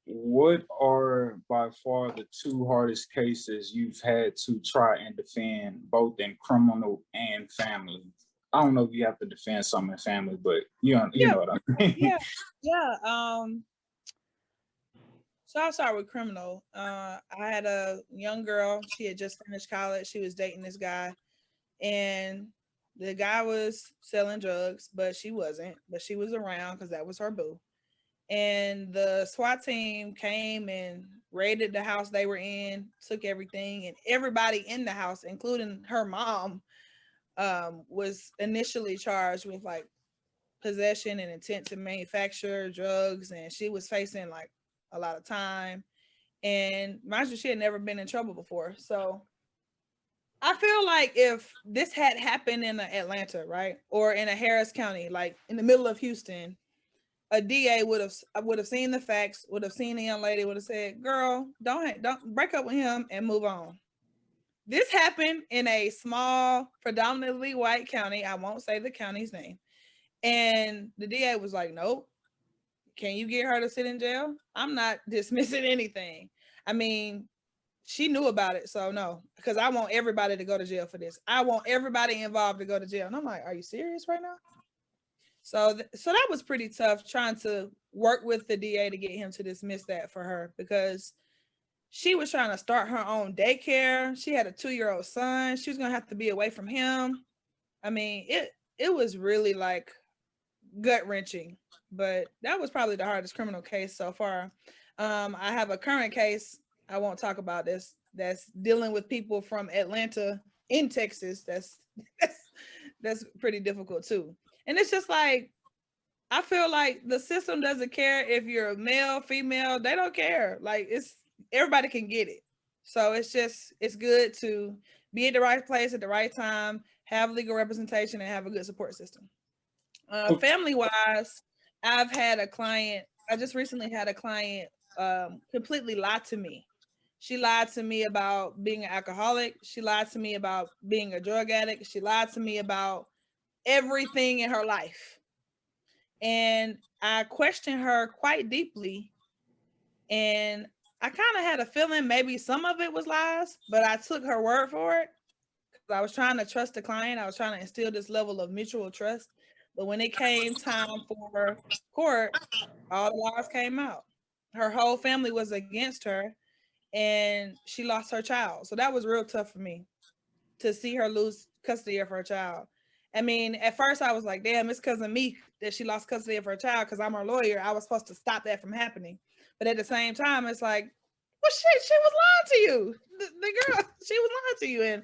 what are by far the two hardest cases you've had to try and defend, both in criminal and family? I don't know if you have to defend something in family, but you Yeah, know what I mean. yeah, yeah. So I'll start with criminal. I had a young girl. She had just finished college. She was dating this guy, and the guy was selling drugs, but she wasn't. But she was around because that was her boo. And the SWAT team came and raided the house they were in, took everything, and everybody in the house, including her mom, was initially charged with like possession and intent to manufacture drugs, and she was facing like a lot of time. And mind you, she had never been in trouble before. So I feel like if this had happened in Atlanta, right, or in a Harris County, like in the middle of Houston, a DA would have seen the facts, would have seen the young lady, would have said, "Girl, don't break up with him and move on." This happened in a small, predominantly white county. I won't say the county's name. And the DA was like, "Nope. Can you get her to sit in jail? I'm not dismissing anything." I mean, she knew about it, so no, because I want everybody to go to jail for this. I want everybody involved to go to jail. And I'm like, "Are you serious right now?" So that was pretty tough trying to work with the DA to get him to dismiss that for her because she was trying to start her own daycare. She had a 2-year-old son. She was gonna have to be away from him. I mean, it was really like gut wrenching, but that was probably the hardest criminal case so far. I have a current case. I won't talk about this. That's dealing with people from Atlanta in Texas. That's that's pretty difficult too. And it's just like I feel like the system doesn't care if you're a male, female. They don't care. Like it's everybody can get it. So it's good to be at the right place at the right time, have legal representation, and have a good support system. Family wise, I've had a client. I just recently had a client completely lie to me. She lied to me about being an alcoholic. She lied to me about being a drug addict. She lied to me about everything in her life. And I questioned her quite deeply. And I kind of had a feeling maybe some of it was lies, but I took her word for it because I was trying to trust the client. I was trying to instill this level of mutual trust. But when it came time for court, all the lies came out. Her whole family was against her and she lost her child. So that was real tough for me to see her lose custody of her child. I mean, at first I was like, damn, it's because of me that she lost custody of her child because I'm her lawyer. I was supposed to stop that from happening. But at the same time, it's like, well, shit, she was lying to you. The girl, she was lying to you.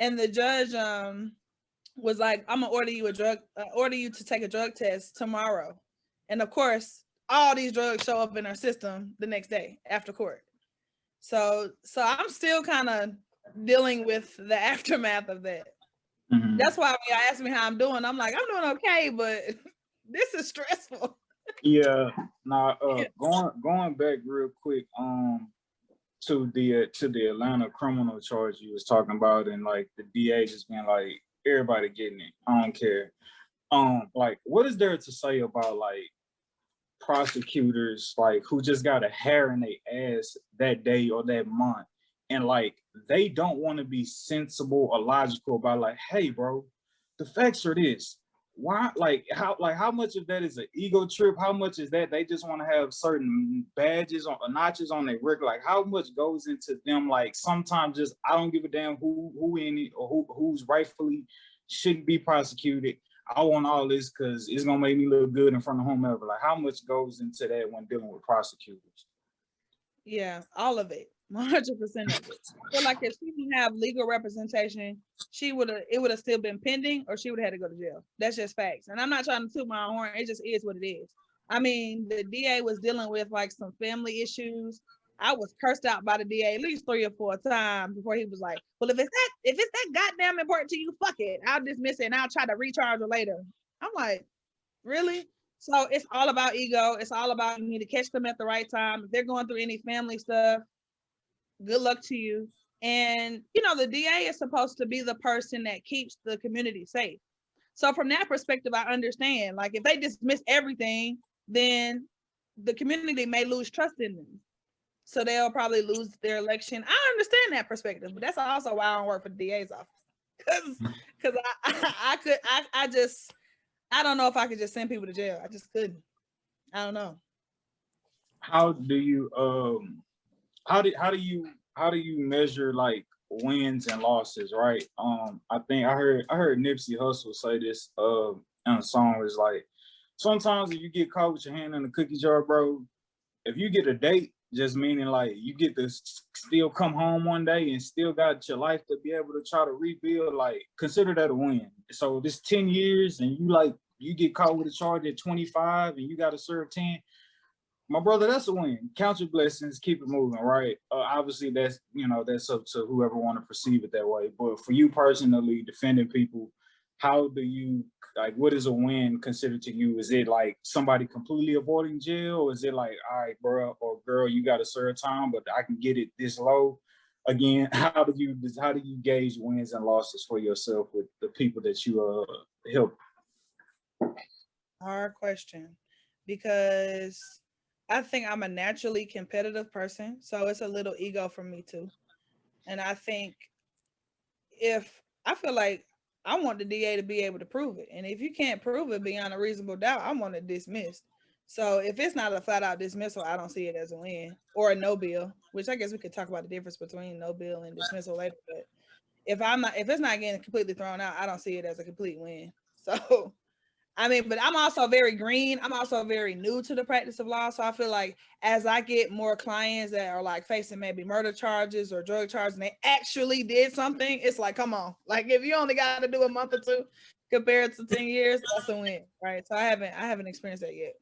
And the judge was like, I'm gonna order you to take a drug test tomorrow. And of course, all these drugs show up in her system the next day after court. So I'm still kind of dealing with the aftermath of that. Mhm. That's why when y'all ask me how I'm doing, I'm like, I'm doing okay, but this is stressful. Yeah. Now, Yeah. going back real quick, to the Atlanta criminal charge you was talking about, and like the DA just being like, everybody getting it. I don't care. Like, what is there to say about like prosecutors like who just got a hair in their ass that day or that month, and like they don't want to be sensible or logical about like, hey, bro, the facts are this. Why, like how much of that is an ego trip? How much is that they just want to have certain badges or notches on their record? Like how much goes into them? Like sometimes just I don't give a damn who in it or who's rightfully shouldn't be prosecuted. I want all this because it's gonna make me look good in front of whomever. Like, how much goes into that when dealing with prosecutors? Yeah, all of it, 100% of it. I feel like if she didn't have legal representation, she would have it would have still been pending, or she would have had to go to jail. That's just facts. And I'm not trying to toot my own horn. It just is what it is. I mean, the DA was dealing with like some family issues. I was cursed out by the DA at least 3 or 4 times before he was like, "Well, if it's that goddamn important to you, fuck it. I'll dismiss it and I'll try to recharge her later." I'm like, really? So it's all about ego. It's all about you need to catch them at the right time. If they're going through any family stuff, good luck to you. And the DA is supposed to be the person that keeps the community safe. So from that perspective, I understand. Like if they dismiss everything, then the community may lose trust in them. So they'll probably lose their election. I understand that perspective, but that's also why I don't work for the DA's office. Cause I don't know if I could just send people to jail. I just couldn't. I don't know. How do you how do you measure like wins and losses, right? I think I heard Nipsey Hussle say this in a song. It's like sometimes if you get caught with your hand in the cookie jar, bro, if you get a date, just meaning like you get to still come home one day and still got your life to be able to try to rebuild, like consider that a win. So this 10 years and you get caught with a charge at 25 and you got to serve 10. My brother, that's a win. Count your blessings, keep it moving, right? Obviously, that's that's up to whoever want to perceive it that way. But for you personally, defending people, how do you like? What is a win considered to you? Is it like somebody completely avoiding jail, or is it like, all right, bro or girl, you got to serve time, but I can get it this low? Again, how do you gauge wins and losses for yourself with the people that you help? Hard question, because I think I'm a naturally competitive person, so it's a little ego for me too. And I think if I feel like I want the DA to be able to prove it, and if you can't prove it beyond a reasonable doubt, I want it dismissed. So if it's not a flat out dismissal, I don't see it as a win or a no bill, which I guess we could talk about the difference between no bill and dismissal later. But if it's not getting completely thrown out, I don't see it as a complete win. So I mean, but I'm also very green. I'm also very new to the practice of law. So I feel like as I get more clients that are like facing maybe murder charges or drug charges and they actually did something, it's like, come on. Like if you only got to do a month or two compared to 10 years, that's a win. Right. So I haven't experienced that yet.